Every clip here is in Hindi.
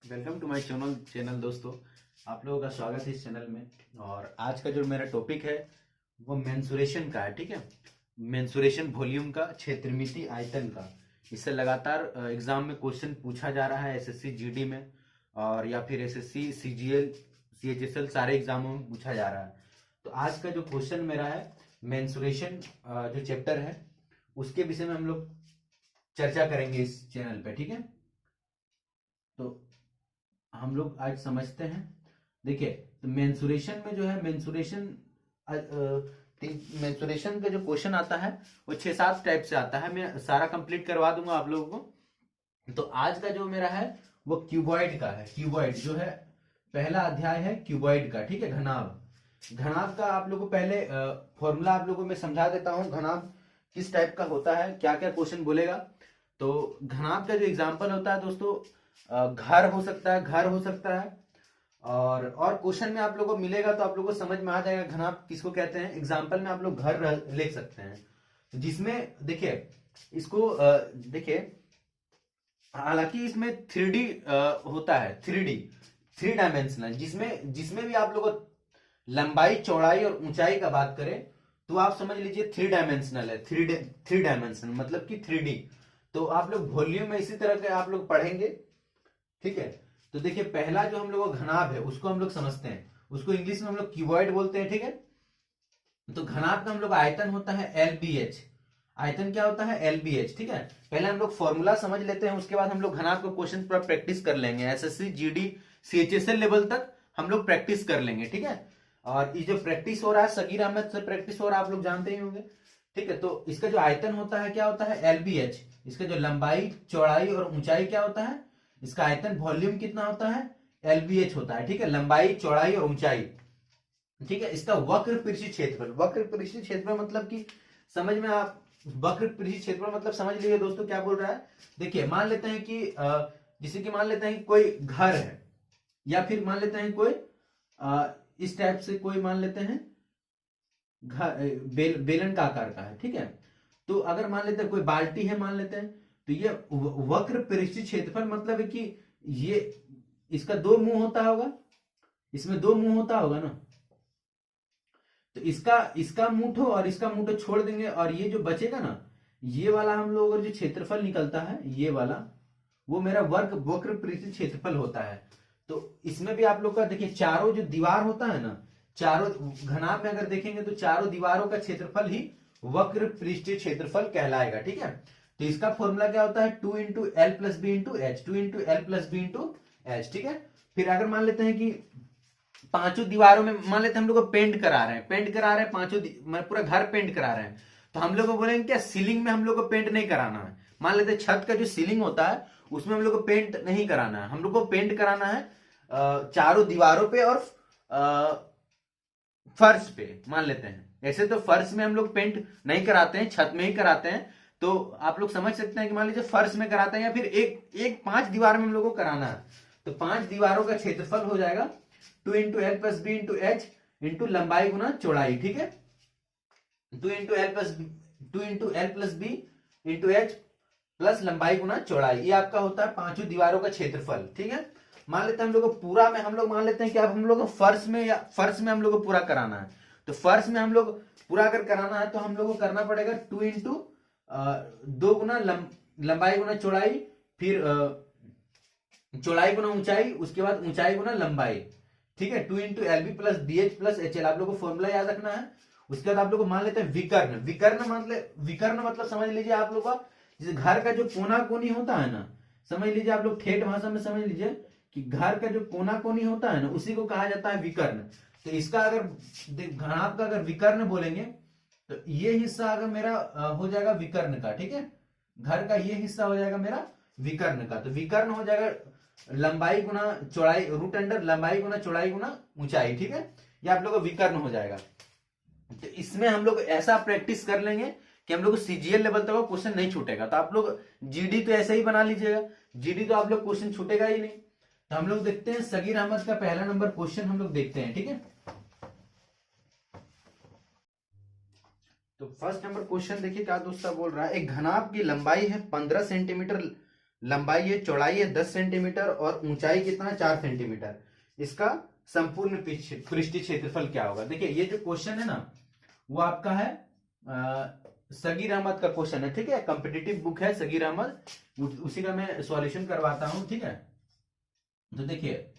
वेलकम टू माय चैनल दोस्तों। आप लोगों का स्वागत है इस चैनल में। और आज का जो मेरा टॉपिक है वो मेंसुरेशन का है। ठीक है, मेंसुरेशन वॉल्यूम का, क्षेत्रमिति आयतन का। इससे लगातार एग्जाम में क्वेश्चन पूछा जा रहा है, एसएससी जीडी में और या फिर एसएससी सीजीएल सीएचएसएल सारे एग्जामों में पूछा जा रहा है। तो आज का जो क्वेश्चन मेरा है मेंसुरेशन जो चैप्टर है उसके विषय में हम लोग चर्चा करेंगे इस चैनल पे। ठीक है, तो हम लोग आज समझते हैं। देखिए, तो मेंसुरेशन में जो है मेंसुरेशन का जो क्वेश्चन आता है वो 6-7 टाइप से आता है। मैं सारा कंप्लीट करवा दूंगा आप लोगों को। तो आज का जो मेरा है वो क्यूबॉइड का है। क्यूबॉइड जो है पहला अध्याय है क्यूबॉइड का। ठीक है, घनाभ। घनाभ का आप लोगों को पहले फॉर्मूला आप लोगों को मैं समझा देता हूं। घनाभ किस टाइप का होता है, क्या क्या क्वेश्चन बोलेगा। तो घनाभ का जो एग्जाम्पल होता है दोस्तों, घर हो सकता है, घर हो सकता है। और क्वेश्चन में आप लोगों को मिलेगा तो आप लोगों को समझ में आ जाएगा घनाभ किसको कहते हैं। एग्जाम्पल में आप लोग घर लिख सकते हैं, जिसमें देखिए इसको देखिए, हालांकि इसमें 3D होता है, 3D, 3 डायमेंशनल, जिसमें जिसमें भी आप लोग लंबाई, चौड़ाई और ऊंचाई का बात करें तो आप समझ लीजिए 3 डायमेंशनल है। 3 डायमेंशनल मतलब कि 3D। तो आप लोग वॉल्यूम में इसी तरह के आप लोग पढ़ेंगे। ठीक है, तो देखिए पहला जो हम लोग घनाभ है उसको हम लोग समझते हैं, उसको इंग्लिश में हम लोग क्यूबॉइड बोलते हैं। ठीक है, तो घनाभ का हम लोग आयतन होता है LBH। आयतन क्या होता है? LBH। ठीक है, पहले हम लोग फॉर्मूला समझ लेते हैं, उसके बाद हम लोग घनाभ का क्वेश्चन पूरा प्रैक्टिस कर लेंगे। एसएससी जीडी सीएचएसएल लेवल तक हम लोग प्रैक्टिस कर लेंगे। ठीक है, और ये जो प्रैक्टिस हो रहा है सगीर अहमद से प्रैक्टिस हो रहा है, आप लोग जानते ही होंगे। ठीक है, तो इसका जो आयतन होता है क्या होता है? LBH। इसका जो लंबाई, चौड़ाई और ऊंचाई क्या होता है? इसका आयतन वॉल्यूम कितना होता है? LBH होता है। ठीक है, लंबाई, चौड़ाई और ऊंचाई। ठीक है, इसका वक्र पृष्ठीय क्षेत्रफल। वक्र पृष्ठीय क्षेत्रफल मतलब कि समझ में आप, वक्र पृष्ठीय क्षेत्रफल मतलब समझ लीजिए दोस्तों क्या बोल रहा है। देखिए मान लेते हैं कि जैसे कि मान लेते हैं कि कोई घर है, या फिर मान लेते हैं कोई इस टाइप से कोई मान लेते हैं घर बेलन का आकार का है। ठीक है, तो अगर मान लेते हैं कोई बाल्टी है मान लेते हैं, तो ये वक्र पृष्ठीय क्षेत्रफल मतलब है कि ये इसका 2 मुंह होता होगा, इसमें 2 मुंह होता होगा ना। तो इसका इसका मुठो और इसका मुठो छोड़ देंगे और ये जो बचेगा ना, ये वाला हम लोग अगर जो क्षेत्रफल निकलता है ये वाला, वो मेरा वक्र पृष्ठीय क्षेत्रफल होता है। तो इसमें भी आप लोग का देखिए चारों जो दीवार होता है ना, चारों घनाभ में अगर देखेंगे तो चारों दीवारों का क्षेत्रफल ही वक्र पृष्ठीय क्षेत्रफल कहलाएगा। ठीक है, तो इसका फॉर्मूला क्या होता है? 2 into l plus b into h, 2 into l plus b into h. ठीक है, फिर अगर मान लेते हैं कि पांचों दीवारों में मान लेते हैं हम लोग को पेंट करा रहे हैं, पेंट करा रहे हैं पांचों पूरा घर पेंट करा रहे हैं, तो हम लोग को बोलेंगे क्या सीलिंग में हम लोग को पेंट नहीं कराना है। मान लेते हैं छत का जो सीलिंग होता है उसमें हम लोग को पेंट नहीं कराना है, हम लोग को पेंट कराना है चारों दीवारों पे और फर्श पे। मान लेते हैं ऐसे तो फर्श में हम लोग पेंट नहीं कराते हैं, छत में ही कराते हैं। तो आप लोग समझ सकते हैं कि मान लीजिए फर्श में कराते हैं या फिर एक 5 दीवार में हम लोग को कराना है, तो 5 दीवारों का क्षेत्रफल हो जाएगा 2 into l plus b into h into लंबाई गुना चौड़ाई। ठीक है, 2 into l plus b into h plus लंबाई गुना चौड़ाई, ये आपका होता है पांचों दीवारों का क्षेत्रफल। ठीक है, मान लेते हैं हम लोग को पूरा में, हम लोग मान लेते हैं कि अब हम लोग को फर्श में, या फर्श में हम लोग को पूरा कराना है, तो फर्श में हम लोग पूरा अगर कराना है तो हम लोग को करना पड़ेगा 2 इंटू 2 गुना लंबाई गुना चौड़ाई, फिर चौड़ाई गुना ऊंचाई, उसके बाद ऊंचाई गुना लंबाई। ठीक है, 2 into l b plus b h plus h l, आप लोग को फॉर्मूला याद रखना है। उसके बाद आप लोग को मान लेते हैं विकर्ण। विकर्ण मतलब समझ लीजिए आप लोग का जैसे घर का जो कोना कोनी होता है ना, समझ लीजिए आप लोग ठेठ भाषा में समझ लीजिए कि घर का जो कोना कोनी होता है ना उसी को कहा जाता है विकर्ण। तो इसका अगर घनाभ का अगर विकर्ण बोलेंगे तो ये हिस्सा अगर मेरा हो जाएगा विकर्ण का। ठीक है, घर का ये हिस्सा हो जाएगा मेरा विकर्ण का। तो विकर्ण हो जाएगा लंबाई गुना चौड़ाई, रूट अंडर लंबाई गुना चौड़ाई गुना ऊंचाई। ठीक है, ये आप लोग का विकर्ण हो जाएगा। तो इसमें हम लोग ऐसा प्रैक्टिस कर लेंगे कि हम लोग को सीजीएल लेवल तक क्वेश्चन नहीं छूटेगा। तो आप लोग जीडी तो ऐसे ही बना लीजिएगा, जीडी तो आप लोग क्वेश्चन छूटेगा ही नहीं। तो हम लोग देखते हैं सगीर अहमद का पहला नंबर क्वेश्चन हम लोग देखते हैं। ठीक है, तो फर्स्ट नंबर क्वेश्चन देखिए क्या दोस्तों बोल रहा है। एक घनाभ की लंबाई है 15 सेंटीमीटर लंबाई है, चौड़ाई है 10 सेंटीमीटर और ऊंचाई कितना है 4 सेंटीमीटर। इसका संपूर्ण पृष्ठीय क्षेत्रफल क्या होगा। देखिए ये जो क्वेश्चन है ना वो आपका है सगीर अहमद का क्वेश्चन है, ठीक है। कॉम्पिटिटिव बुक है सगीर अहमद, उसी का मैं सॉल्यूशन करवाता हूं, ठीक है। तो देखिए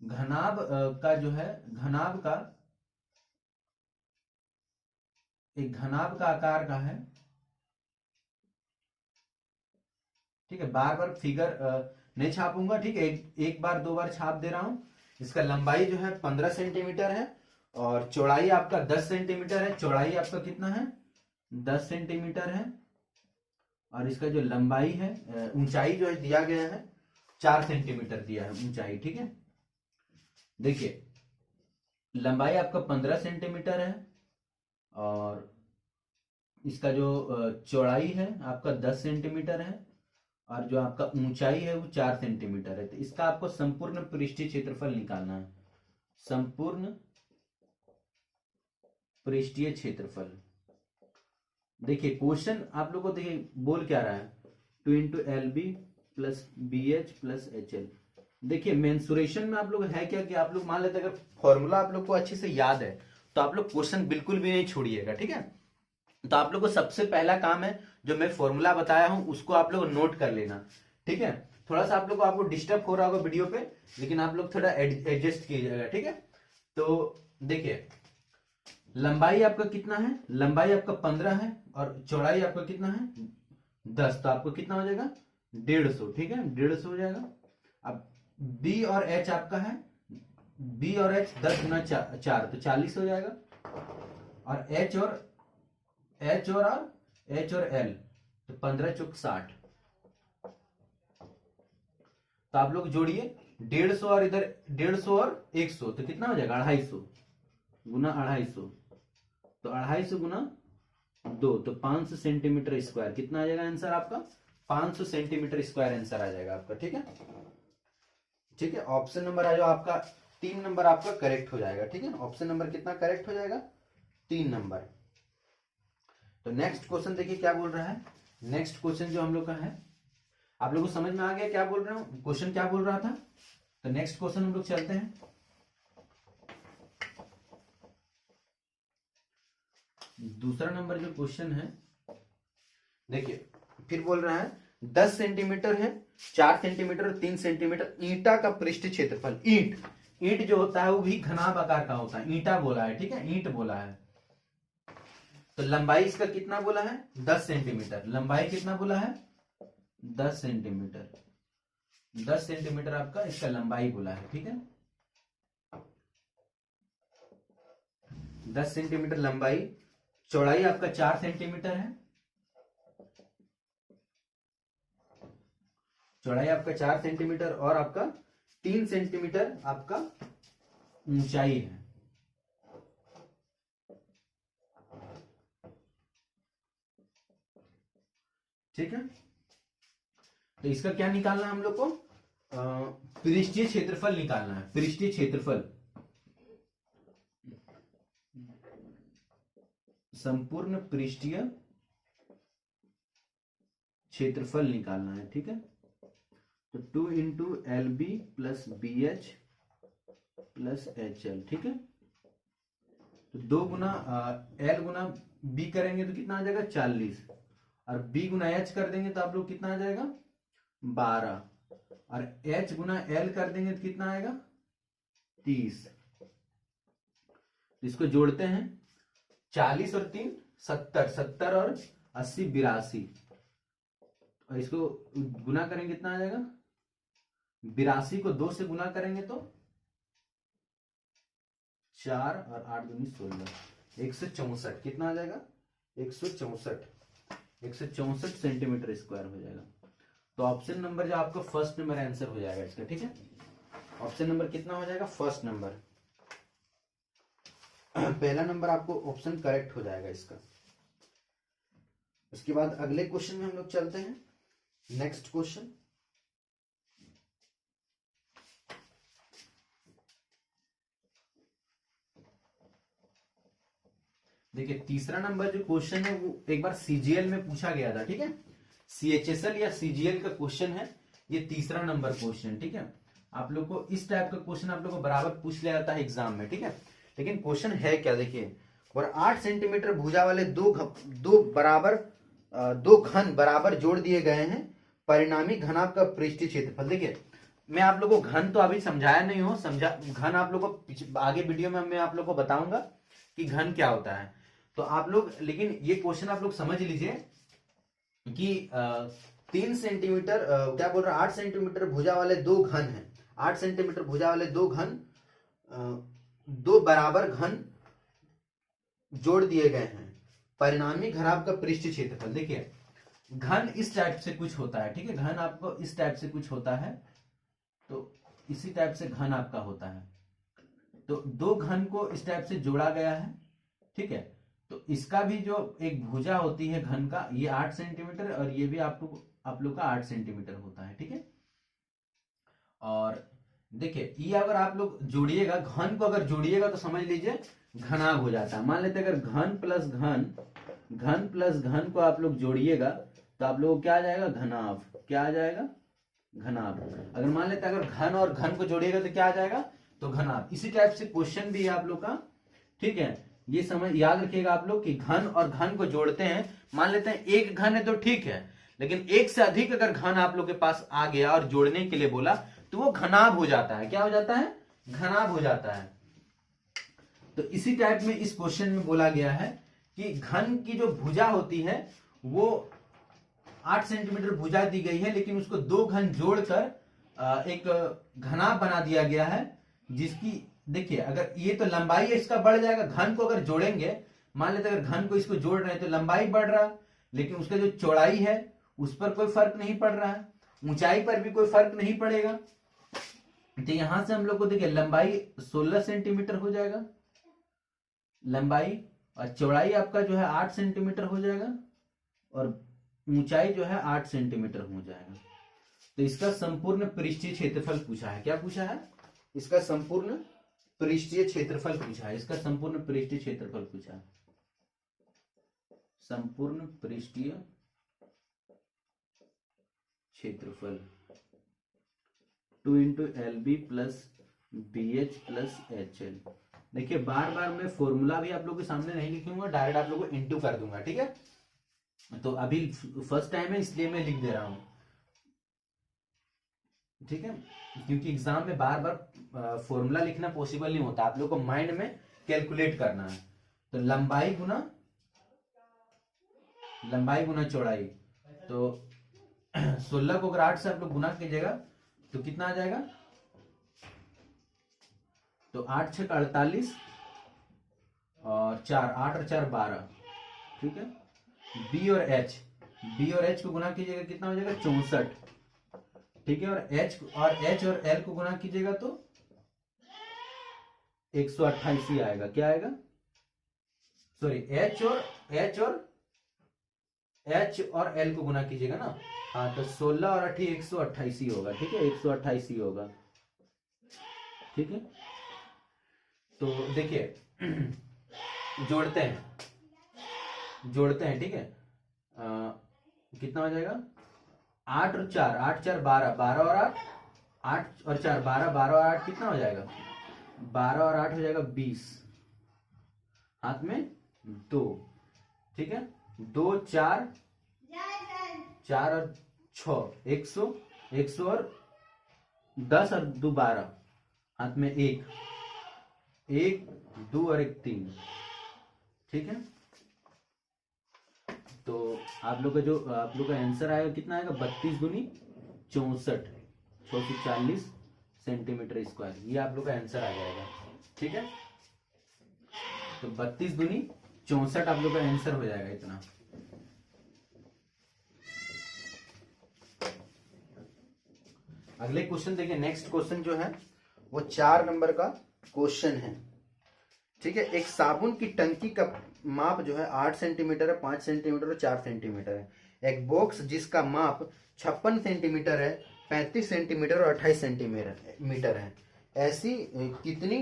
घनाभ का जो है, घनाभ का एक घनाभ का आकार का है, ठीक है। बार बार फिगर नहीं छापूंगा, ठीक है। एक बार दो बार छाप दे रहा हूं। इसका लंबाई जो है 15 सेंटीमीटर है और चौड़ाई आपका 10 सेंटीमीटर है। चौड़ाई आपका कितना है 10 सेंटीमीटर है और इसका जो लंबाई है, ऊंचाई जो है दिया गया है 4 सेंटीमीटर दिया है ऊंचाई, ठीक है। देखिए लंबाई आपका 15 सेंटीमीटर है और इसका जो चौड़ाई है आपका 10 सेंटीमीटर है और जो आपका ऊंचाई है वो 4 सेंटीमीटर है। तो इसका आपको संपूर्ण पृष्ठीय क्षेत्रफल निकालना है, संपूर्ण पृष्ठीय क्षेत्रफल। देखिए क्वेश्चन आप लोगों को देखिए बोल क्या रहा है, 2 into l b plus b h plus h l. देखिए मेंसुरेशन में आप लोग है क्या कि आप लोग मान लेते अगर फॉर्मूला आप लोग को अच्छे से याद है तो आप लोग क्वेश्चन बिल्कुल भी नहीं छोड़िएगा, ठीक है। तो आप लोग को सबसे पहला काम है जो मैं फॉर्मूला बताया हूं उसको आप लोग नोट कर लेना, ठीक है। थोड़ा सा आप लोग को आपको डिस्टर्ब हो रहा होगा वीडियो पे, लेकिन आप लोग थोड़ा एडजस्ट कीजिएगा, ठीक है। तो देखिए लंबाई आपका कितना है, लंबाई आपका 15 है और चौड़ाई आपका कितना है 10, तो आपको कितना हो जाएगा 150, ठीक है 150 हो जाएगा। अब बी और एच आपका है, बी और एच 10 गुना 4 तो 40 हो जाएगा और एच और एल तो 15 चौक 60। तो आप लोग जोड़िए 150 और इधर 150 और 100 तो कितना हो जाएगा 250 गुना 250, तो 250 गुना 2 तो 500 सेंटीमीटर स्क्वायर। कितना आ जाएगा आंसर आपका 500 सेंटीमीटर स्क्वायर आंसर आ जाएगा आपका, ठीक है। ठीक है ऑप्शन नंबर आ जाओ आपका 3 नंबर आपका करेक्ट हो जाएगा, ठीक है। ऑप्शन नंबर कितना करेक्ट हो जाएगा 3 नंबर। तो नेक्स्ट क्वेश्चन देखिए क्या बोल रहा है। नेक्स्ट क्वेश्चन जो हम लोग का है, आप लोगों को समझ में आ गया क्या बोल रहा हूं, क्वेश्चन क्या बोल रहा था। तो नेक्स्ट क्वेश्चन हम लोग चलते हैं। दूसरा नंबर जो क्वेश्चन है देखिए फिर बोल रहा है 10 सेंटीमीटर है, 4 सेंटीमीटर और 3 सेंटीमीटर ईंटा का पृष्ठ क्षेत्रफल। ईंट जो होता है वो भी घनाभ आकार का होता है, ईंटा बोला है, ठीक है ईंट बोला है। तो लंबाई इसका कितना बोला है 10 सेंटीमीटर, लंबाई कितना बोला है 10 सेंटीमीटर, 10 सेंटीमीटर आपका इसका लंबाई बोला है, ठीक है 10 सेंटीमीटर लंबाई। चौड़ाई आपका 4 सेंटीमीटर है, चौड़ाई आपका 4 सेंटीमीटर और आपका 3 सेंटीमीटर आपका ऊंचाई है, ठीक है। तो इसका क्या निकालना है हम लोग को, पृष्ठीय क्षेत्रफल निकालना है, पृष्ठीय क्षेत्रफल, संपूर्ण पृष्ठीय क्षेत्रफल निकालना है, ठीक है। तो 2 into l b plus b h plus h l, ठीक है। तो 2 गुना एल गुना बी करेंगे तो कितना आ जाएगा 40 और बी गुना एच कर देंगे तो आप लोग कितना आ जाएगा 12 और एच गुना एल कर देंगे तो कितना आएगा 30। इसको जोड़ते हैं 40 और 3 70, 70 और 80 82 और इसको गुना करेंगे कितना आ जाएगा 82 को 2 से गुना करेंगे तो 4 और 8 दूनी 16, 164 कितना आ जाएगा 164 सेंटीमीटर स्क्वायर हो जाएगा। तो ऑप्शन नंबर जो आपका फर्स्ट नंबर आंसर हो जाएगा इसका, ठीक है। ऑप्शन नंबर कितना हो जाएगा फर्स्ट नंबर, पहला नंबर आपको ऑप्शन करेक्ट हो जाएगा इसका। उसके बाद अगले क्वेश्चन में हम लोग चलते हैं। नेक्स्ट क्वेश्चन देखिए तीसरा नंबर जो क्वेश्चन है वो एक बार सीजीएल में पूछा गया था, ठीक है। CHSL या CGL का क्वेश्चन है, ये तीसरा नंबर क्वेश्चन। ठीक है, आप लोग को इस टाइप का क्वेश्चन आप लोग को बराबर पूछ लिया जाता है एग्जाम में। ठीक है, लेकिन क्वेश्चन है क्या देखिए, और 8 सेंटीमीटर भुजा वाले दो घन बराबर जोड़ दिए गए हैं, परिणामी घनाभ का पृष्ठीय क्षेत्रफल। देखिए मैं आप लोगों को घन तो अभी समझाया नहीं हूं, घन आप लोग को आगे वीडियो में मैं आप लोग को बताऊंगा कि घन क्या होता है। तो आप लोग, लेकिन ये क्वेश्चन आप लोग समझ लीजिए कि 3 सेंटीमीटर क्या बोल रहा है, 8 सेंटीमीटर भुजा वाले दो घन हैं, 8 सेंटीमीटर भुजा वाले दो घन दो बराबर घन जोड़ दिए गए हैं, परिणामी घनाभ का पृष्ठीय क्षेत्रफल। देखिए घन इस टाइप से कुछ होता है। ठीक है, घन आपको इस टाइप से कुछ होता है, तो इसी टाइप से घन आपका होता है। तो दो घन को इस टाइप से जोड़ा गया है। ठीक है, तो इसका भी जो एक भुजा होती है घन का, ये 8 सेंटीमीटर और ये भी आप लोग का 8 सेंटीमीटर होता है। ठीक है, और देखिए ये अगर आप लोग जोड़िएगा, घन को अगर जोड़िएगा तो समझ लीजिए घनाभ हो जाता है। मान लेते अगर घन प्लस घन को आप लोग जोड़िएगा तो आप लोग को क्या आ जाएगा, घनाभ। क्या आ जाएगा, घनाभ। अगर मान लेते अगर घन और घन को जोड़िएगा तो क्या आ जाएगा, तो घनाभ। इसी टाइप से क्वेश्चन भी है आप लोग का। ठीक है, ये समझ याद रखिएगा आप लोग कि घन और घन को जोड़ते हैं। मान लेते हैं एक घन है तो ठीक है, लेकिन एक से अधिक अगर घन आप लोग के पास आ गया और जोड़ने के लिए बोला तो वो घनाभ हो जाता है। क्या हो जाता है, घनाभ हो जाता है। तो इसी टाइप में इस क्वेश्चन में बोला गया है कि घन की जो भुजा होती है वो 8 सेंटीमीटर भुजा दी गई है, लेकिन उसको दो घन जोड़कर एक घनाभ बना दिया गया है, जिसकी देखिए अगर ये तो लंबाई है इसका बढ़ जाएगा। घन को अगर जोड़ेंगे, मान लेते अगर घन को इसको जोड़ रहे हैं तो लंबाई बढ़ रहा है, लेकिन उसका जो चौड़ाई है उस पर कोई फर्क नहीं पड़ रहा है, ऊंचाई पर भी कोई फर्क नहीं पड़ेगा। तो यहां से हम लोग को देखिए लंबाई 16 सेंटीमीटर हो जाएगा लंबाई, और चौड़ाई आपका जो है 8 सेंटीमीटर हो जाएगा, और ऊंचाई जो है 8 सेंटीमीटर हो जाएगा। तो इसका संपूर्ण पृष्ठीय क्षेत्रफल पूछा है। क्या पूछा है, इसका संपूर्ण पृष्ठीय क्षेत्रफल पूछा है। इसका संपूर्ण पृष्ठीय क्षेत्रफल पूछा है, संपूर्ण पृष्ठीय क्षेत्रफल 2 × LB + BH + HL। देखिए बार बार मैं फॉर्मूला भी आप लोगों के सामने नहीं लिखूंगा, डायरेक्ट आप लोगों को इंटू कर दूंगा। ठीक है, तो अभी फर्स्ट टाइम है इसलिए मैं लिख दे रहा हूं। ठीक है, क्योंकि एग्जाम में बार बार फॉर्मूला लिखना पॉसिबल नहीं होता, आप लोग को माइंड में कैलकुलेट करना है। तो लंबाई गुना चौड़ाई, तो 16 को अगर 8 से आप लोग गुना कीजिएगा तो कितना आ जाएगा, तो 8 × 6 = 48 और 4 8 और 4 12। ठीक है, बी और एच को गुना कीजिएगा कितना हो जाएगा, 64। ठीक है, और एच और एल को गुना कीजिएगा तो 128 ही आएगा। क्या आएगा, सॉरी एच और एल को गुना कीजिएगा ना, हाँ, तो 16 और 8 128 ही होगा। ठीक है, 128 ही होगा। ठीक है, तो देखिए जोड़ते हैं। ठीक है, कितना हो जाएगा, 8 और 4 8 4 12 12 और 8 और 4 12 12 और 8 कितना हो जाएगा, 12 और 8 हो जाएगा 20, हाथ में 2। ठीक है, 2 4 4 और 6 100 और 10 और 2 12, हाथ में 1 2 और 1 3। ठीक है, तो आप लोग का आंसर आएगा कितना आएगा, 32 दूनी 64 640 सेंटीमीटर स्क्वायर। ये आप लोग का आंसर आ जाएगा। ठीक है, तो 32 दूनी 64 आप लोग का आंसर हो जाएगा इतना। अगले क्वेश्चन देखिए, नेक्स्ट क्वेश्चन जो है वो 4 नंबर का क्वेश्चन है। ठीक है, एक साबुन की टंकी का माप जो है 8 सेंटीमीटर है, 5 सेंटीमीटर और 4 सेंटीमीटर है। एक बॉक्स जिसका माप 56 सेंटीमीटर है, 35 सेंटीमीटर और 28 सेंटीमीटर है, ऐसी कितनी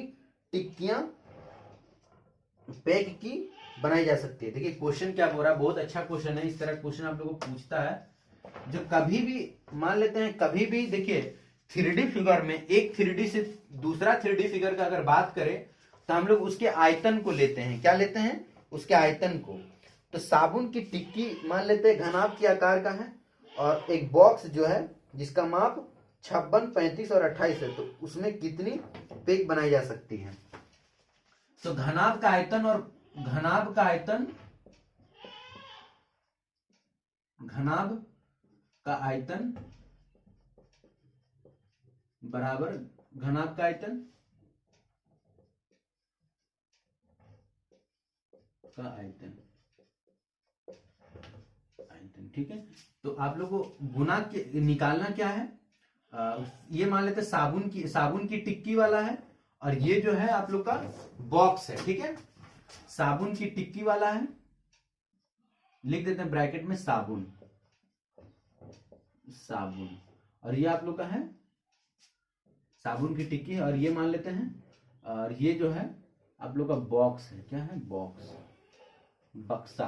टिक्कियां पैक की बनाई जा सकती है। देखिए क्वेश्चन क्या बोल रहा है, बहुत अच्छा क्वेश्चन है। इस तरह क्वेश्चन आप लोगों को पूछता है जो कभी भी मान लेते हैं, कभी भी देखिए 3D फिगर में एक 3D से दूसरा 3D फिगर का अगर बात करें तो हम लोग उसके आयतन को लेते हैं। क्या लेते हैं? उसके आयतन को। तो साबुन की टिक्की मान लेते हैं घनाभ के आकार का है, और एक बॉक्स जो है जिसका माप 56, 35 और 28 है, तो उसमें कितनी पेग बनाई जा सकती है? तो घनाभ का आयतन और घनाभ का आयतन, घनाभ का आयतन बराबर घनाभ का आयतन का आयतन, आयतन। ठीक है, तो आप लोग को गुना के निकालना क्या है? ये मान लेते साबुन की टिक्की वाला है, और ये जो है आप लोग का बॉक्स है। ठीक है, साबुन की टिक्की वाला है, लिख देते हैं ब्रैकेट में साबुन, साबुन, और ये आप लोग का है साबुन की टिक्की, और ये मान लेते हैं, और ये जो है आप लोग का बॉक्स है। क्या है? बॉक्स, बक्सा,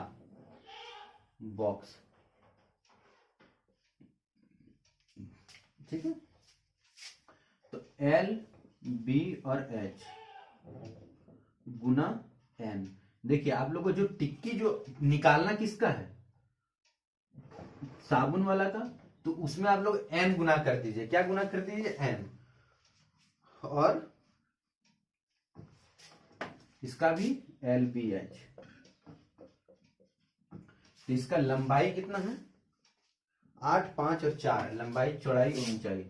बॉक्स। ठीक है, तो L, B और H गुना N। देखिए आप लोग को जो टिक्की जो निकालना किसका है? साबुन वाला का, तो उसमें आप लोग N गुना कर दीजिए। क्या गुना कर दीजिए? N। और इसका भी LBH। तो इसका लंबाई कितना है? 8, 5 और 4, लंबाई, चौड़ाई और ऊंचाई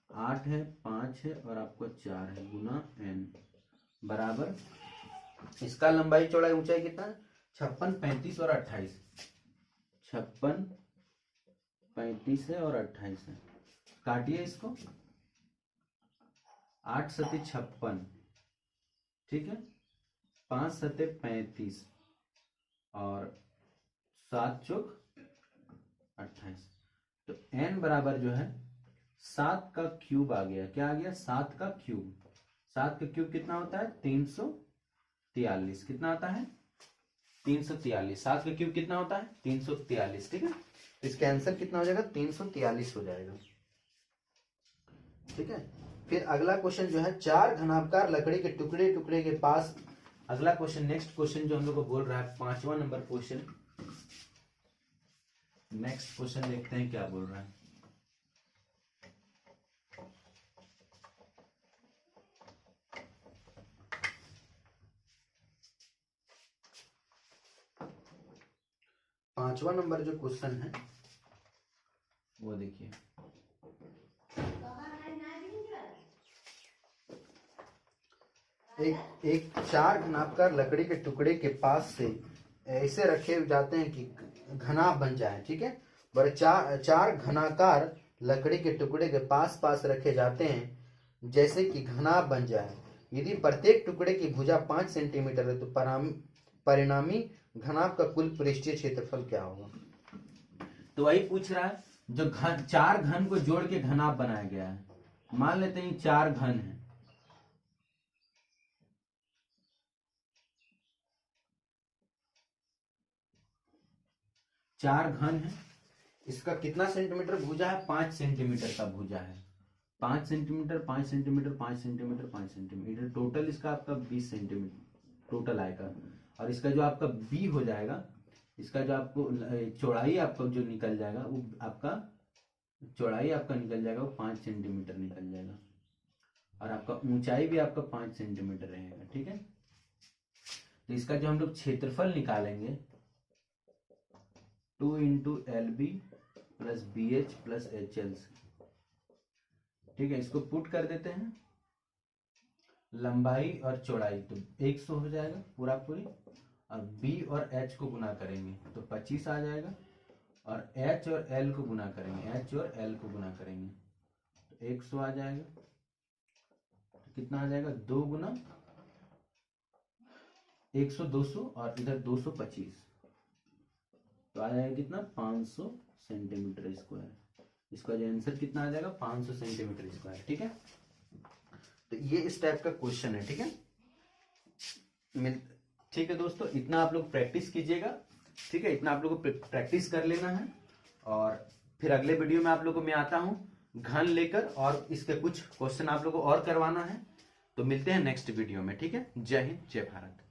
8 है, 5 है और आपको 4 है, गुना N बराबर इसका लंबाई, चौड़ाई, ऊंचाई कितना है? 56, 35 और 28। 56, 35 है और 28 है। काटिए इसको। 8 सते 56, ठीक है, 5 सते 35 और 7 चौक 28। तो n बराबर जो है 7 का क्यूब आ गया। क्या आ गया? 7 का क्यूब। 7 का क्यूब कितना होता है? 343। कितना आता है? 343। 7 का क्यूब कितना होता है? 343। ठीक है, तो इसका आंसर कितना हो जाएगा? 343 हो जाएगा। ठीक है, फिर अगला क्वेश्चन जो है, 4 घनाभकार लकड़ी के टुकड़े टुकड़े के पास। अगला क्वेश्चन, नेक्स्ट क्वेश्चन जो हम लोग को बोल रहा है, 5वां नंबर क्वेश्चन। नेक्स्ट क्वेश्चन देखते हैं क्या बोल रहा है। पांचवा नंबर जो क्वेश्चन है वो देखिए, एक 4 घनाभकार लकड़ी के टुकड़े के पास से ऐसे रखे जाते हैं कि घनाभ बन जाए। ठीक है, बड़े 4 घनाकार लकड़ी के टुकड़े के पास पास रखे जाते हैं जैसे कि घनाभ बन जाए। यदि प्रत्येक टुकड़े की भुजा 5 सेंटीमीटर है तो परिणामी घनाभ का कुल पृष्ठीय क्षेत्रफल क्या होगा? तो वही पूछ रहा है, जो 4 घन को जोड़ के घनाभ बनाया गया है। मान लेते हैं 4 घन है, चार घन है, इसका कितना सेंटीमीटर भुजा है? 5 सेंटीमीटर का भुजा है। 5 centimetre, 5 centimetre, 5 centimetre, 5 centimetre, total इसका आपका 20 सेंटीमीटर टोटल आएगा। और इसका जो आपका बी हो जाएगा, इसका जो आपको चौड़ाई आपका जो निकल जाएगा वो आपका चौड़ाई आपका निकल जाएगा वो 5 सेंटीमीटर निकल जाएगा, और आपका ऊंचाई भी आपका 5 सेंटीमीटर रहेगा। ठीक है, तो इसका जो हम लोग क्षेत्रफल निकालेंगे 2 into LB plus BH plus HL। ठीक है, इसको पुट कर देते हैं, लंबाई और चौड़ाई तो 100 हो जाएगा पूरा पूरी, और B और H को गुना करेंगे तो 25 आ जाएगा, और H और L को गुना करेंगे, H और L को गुना करेंगे तो 100 आ जाएगा। तो कितना आ जाएगा? 2 गुना 100, 200 और इधर 225, तो आ जाएगा कितना? 500 सेंटीमीटर स्क्वायर। इसका जो आंसर कितना आ जाएगा? 500 सेंटीमीटर स्क्वायर। ठीक है, तो ये इस टाइप का क्वेश्चन है। ठीक है, ठीक है दोस्तों, इतना आप लोग प्रैक्टिस कीजिएगा। ठीक है, इतना आप लोग को प्रैक्टिस कर लेना है, और फिर अगले वीडियो में आप लोगों को मैं आता हूँ घन लेकर, और इसके कुछ क्वेश्चन आप लोगों को और करवाना है। तो मिलते हैं नेक्स्ट वीडियो में, ठीक है। जय हिंद, जय भारत।